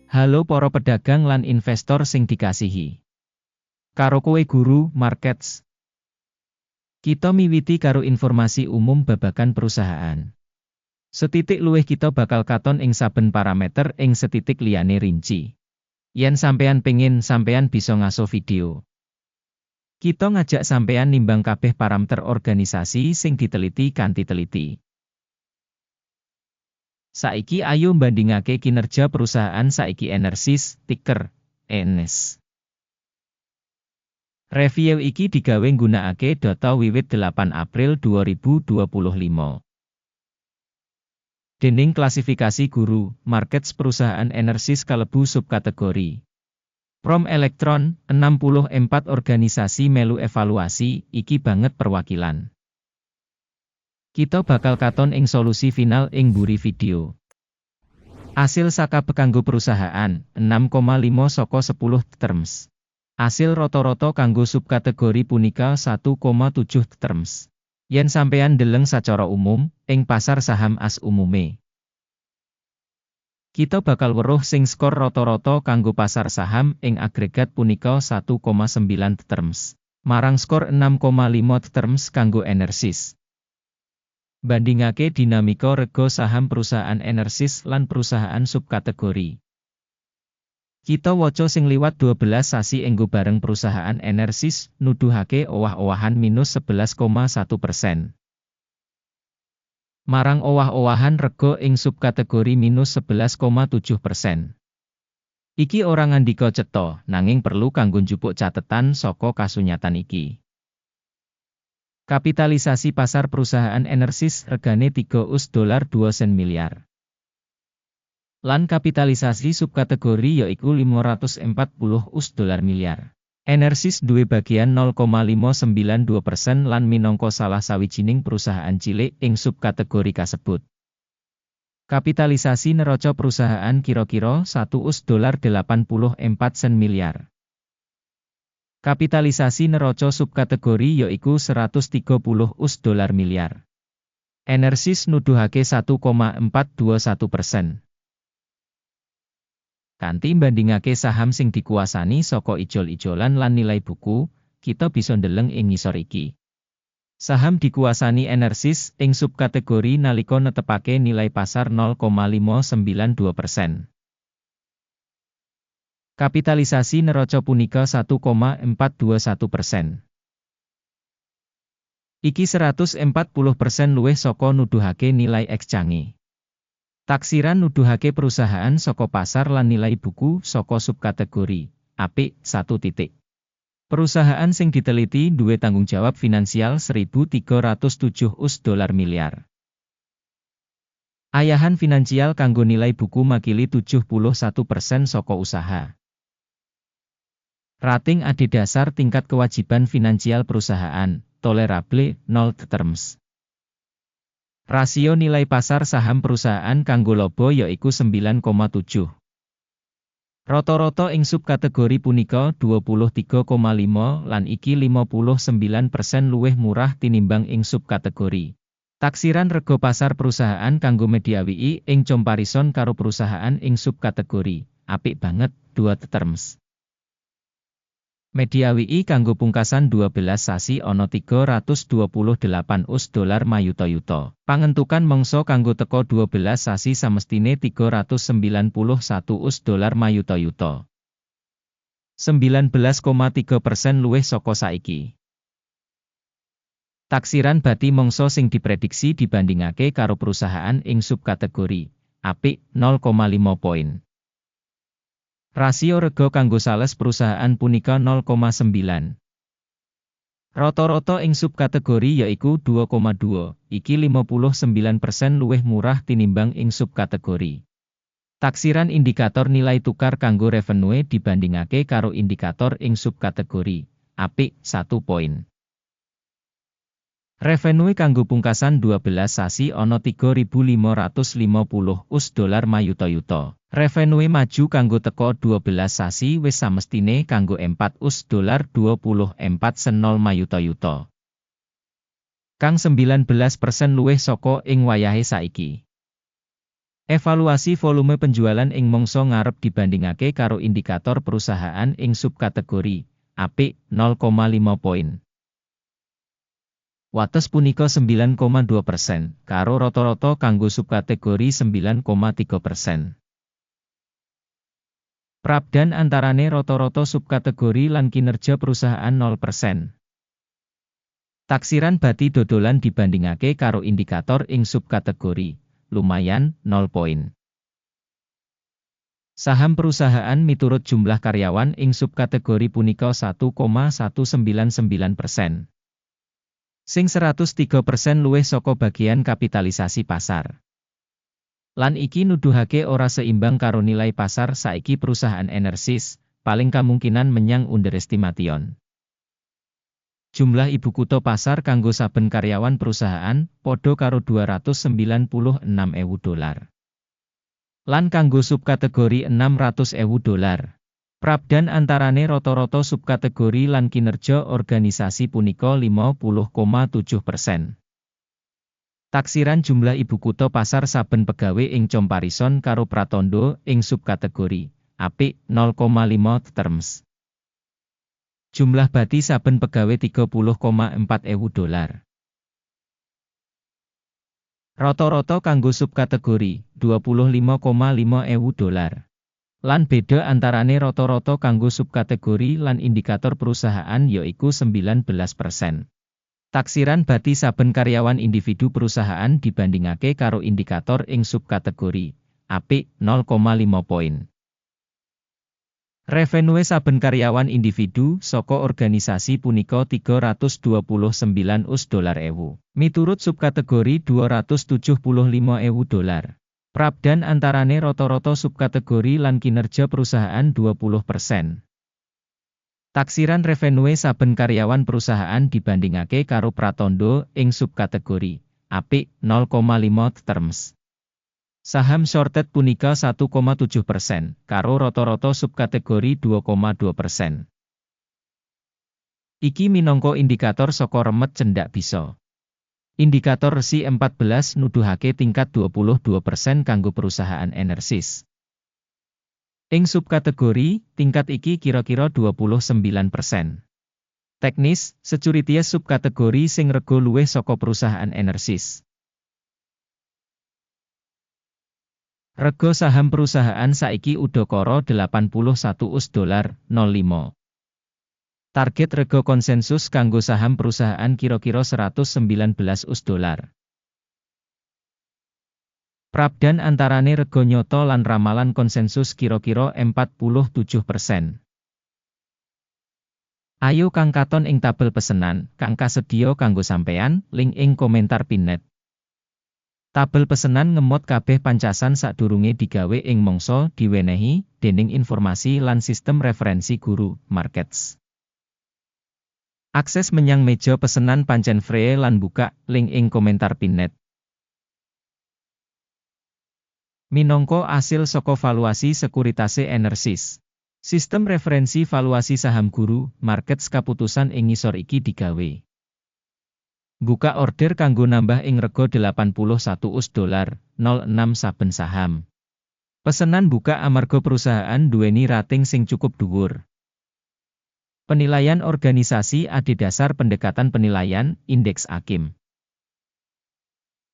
Halo para pedagang lan investor sing dikasihi. Karo kowe guru markets. Kita miwiti karo informasi umum babagan perusahaan. Setitik luwih kita bakal katon ing saben parameter ing setitik liyane rinci. Yen sampeyan pengin, sampeyan bisa ngaso video. Kita ngajak sampeyan nimbang kabeh parameter organisasi sing diteliti kanthi teliti. Saiki ayo bandingake kinerja perusahaan saiki Enersys, ticker ENERSYS. Review iki digawe nggunakake data wiwit 8 April 2025. Dening klasifikasi guru, markets perusahaan Enersys kalebu subkategori. Prom Elektron, 64 organisasi melu evaluasi, iki banget perwakilan. Kita bakal katon ing solusi final ing mburi video. Asil saka kanggo perusahaan, 6,5 saka 10 terms. Asil rata-rata kanggo subkategori punika 1,7 terms. Yen sampeyan deleng sacara umum, ing pasar saham as umume. Kita bakal weruh sing skor rata-rata kanggo pasar saham ing agregat punika 1,9 terms. Marang skor 6,5 terms kanggo Enersys. Bandingake dinamika rega saham perusahaan Enersys lan perusahaan subkategori. Kita waca sing liwat 12 sasi enggo bareng perusahaan Enersys nuduhake owah-owahan minus 11,1%. Marang owah-owahan rega ing subkategori minus 11,7%. Iki ora ngandika cetha, nanging perlu kanggo njupuk catetan saka kasunyatan iki. Kapitalisasi pasar perusahaan Enersys regane $3,2 miliar. Lan kapitalisasi subkategori yaiku $540 miliar. Enersys duwe bagian 0,592% lan minangka salah sawijining perusahaan cilik ing subkategori kasebut. Kapitalisasi neraca perusahaan kira-kira $1,84 miliar. Kapitalisasi neraca subkategori yaiku $130 miliar. Enersys nuduhake 1,421%. Kanthi bandingake saham sing dikuasani saka ijol-ijolan lan nilai buku, kita bisa ndeleng ing ngisor iki. Saham dikuasani Enersys ing subkategori nalika netepake nilai pasar 0,592%. Kapitalisasi neraca punika 1,421%. Iki 140% luwih saka nuduhake nilai exchange. Taksiran nuduhake perusahaan saka pasar lan nilai buku saka subkategori apik 1 titik. Perusahaan sing diteliti duwe tanggung jawab finansial $1.307 miliar. Ayahan finansial kanggo nilai buku makili 71% saka usaha. Rating adhedhasar tingkat kewajiban finansial perusahaan, tolerable, 0 terms. Rasio nilai pasar saham perusahaan kanggo laba yaiku 9,7. Rata-rata ing subkategori punika 23,5 lan iki 59% luwih murah tinimbang ing subkategori. Taksiran rega pasar perusahaan kanggo media WI ing comparison karo perusahaan ing subkategori apik banget 2 terms. Media WI kanggo pungkasan 12 sasi ana $328 mayuta-yuta. Pangentukan mangsa kanggo teka 12 sasi samestine $391 mayuta-yuta. 19,3% luwih saka saiki. Taksiran bati mangsa sing diprediksi dibandingake karo perusahaan ing subkategori apik 0,5 poin. Rasio rega kanggo sales perusahaan punika 0,9. Rata-rata ing subkategori yaiku 2,2, iki 59% luwih murah tinimbang ing subkategori. Taksiran indikator nilai tukar kanggo revenue dibandingake karo indikator ing subkategori apik 1 poin. Revenue kanggo pungkasan 12 sasi ana $3.550 mayuta-yuta. Revenue maju kanggo teka 12 sasi wis samestine kanggo $4.24 mayuta-yuta. Kang 19% luwih saka ing wayahe saiki. Evaluasi volume penjualan ing mangsa ngarep dibandingake karo indikator perusahaan ing subkategori apik 0,5 poin. Wates punika 9,2%, karo rata-rata kanggo subkategori 9,3%. Prabdan antarane rata-rata subkategori lan kinerja perusahaan 0%. Taksiran bati dodolan dibandingake karo indikator ing subkategori, lumayan, 0 poin. Saham perusahaan miturut jumlah karyawan ing subkategori punika 1,199%. Sing 103% luwih saka bagian kapitalisasi pasar. Lan iki nuduhake ora seimbang karo nilai pasar saiki perusahaan Enersys, paling kemungkinan menyang underestimation. Jumlah ibu kutha pasar kanggo saben karyawan perusahaan padha karo $296.000. Lan kanggo subkategori $600.000. Prabdan antarane rata-rata subkategori lan kinerja organisasi punika 50,7%. Taksiran jumlah ibu kutha pasar saben pegawe ing comparison karo pratandha ing subkategori apik 0,5 terms. Jumlah bati saben pegawe $30,400. Rata-rata kanggo subkategori $25,500. Lan beda antarane rata-rata kanggo subkategori lan indikator perusahaan yaiku 19%. Taksiran bati saben karyawan individu perusahaan dibandingake karo indikator ing subkategori apik 0,5 poin. Revenue saben karyawan individu saka organisasi punika $329.000. Miturut subkategori $275.000. Prabdan antarane rata-rata subkategori lan kinerja perusahaan 20%. Taksiran revenue saben karyawan perusahaan dibandingake karo pratandha ing subkategori apik 0,5 terms. Saham shorted punika 1,7%, karo rata-rata subkategori 2,2%. Iki minangka indikator saka remet cendak bisa. Indikator resi 14 nuduhake tingkat 22% kanggo perusahaan Enersys. Ing subkategori, tingkat iki kira-kira 29%. Teknis, securities subkategori sing rega luwih saka perusahaan Enersys. Rega saham perusahaan saiki udakara $81.05. Target rega konsensus kanggo saham perusahaan kira-kira $119. Prabdan antarane rega nyata lan ramalan konsensus kira-kira 47%. Ayo kang katon ing tabel pesenan, kang kasedya kanggo sampeyan, link ing komentar pinned. Tabel pesenan ngemot kabeh pancasan sadurunge digawe ing mangsa diwenehi dening informasi lan sistem referensi guru, markets. Akses menyang meja pesenan pancen free lan buka, link ing komentar pinned. Minangka asil saka valuasi sekuritase Enersys. Sistem referensi valuasi saham guru, markets kaputusan ing ngisor iki digawe. Buka order kanggo nambah ing rega $81.06 saben saham. Pesenan buka amarga perusahaan duweni rating sing cukup dhuwur. Penilaian organisasi adhedhasar pendekatan penilaian, indeks AKIM.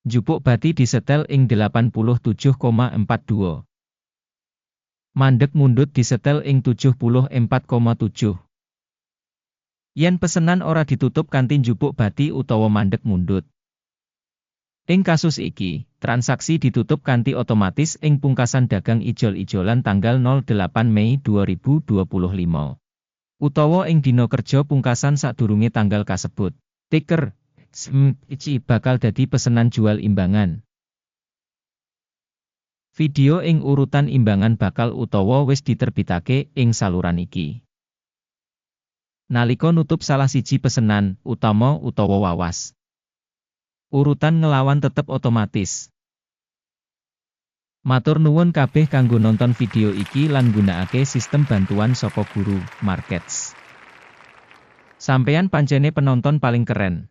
Jupuk bati disetel ing 87,42. Mandeg mundut disetel ing 74,7. Yen pesenan ora ditutup kanthi jupuk bati utawa mandeg mundut. Ing kasus iki, transaksi ditutup kanthi otomatis ing pungkasan dagang ijol-ijolan tanggal 08 Mei 2025. Utawa ing dina kerja pungkasan sadurunge tanggal kasebut. Ticker iki bakal dadi pesenan jual imbangan. Video ing urutan imbangan bakal utawa wis diterbitake ing saluran iki. Nalika nutup salah siji pesenan utama utawa wawas, urutan ngelawan tetep otomatis. Matur nuwun kabeh kanggo nonton video iki lan gunakake sistem bantuan saka guru, markets. Sampeyan pancene penonton paling keren.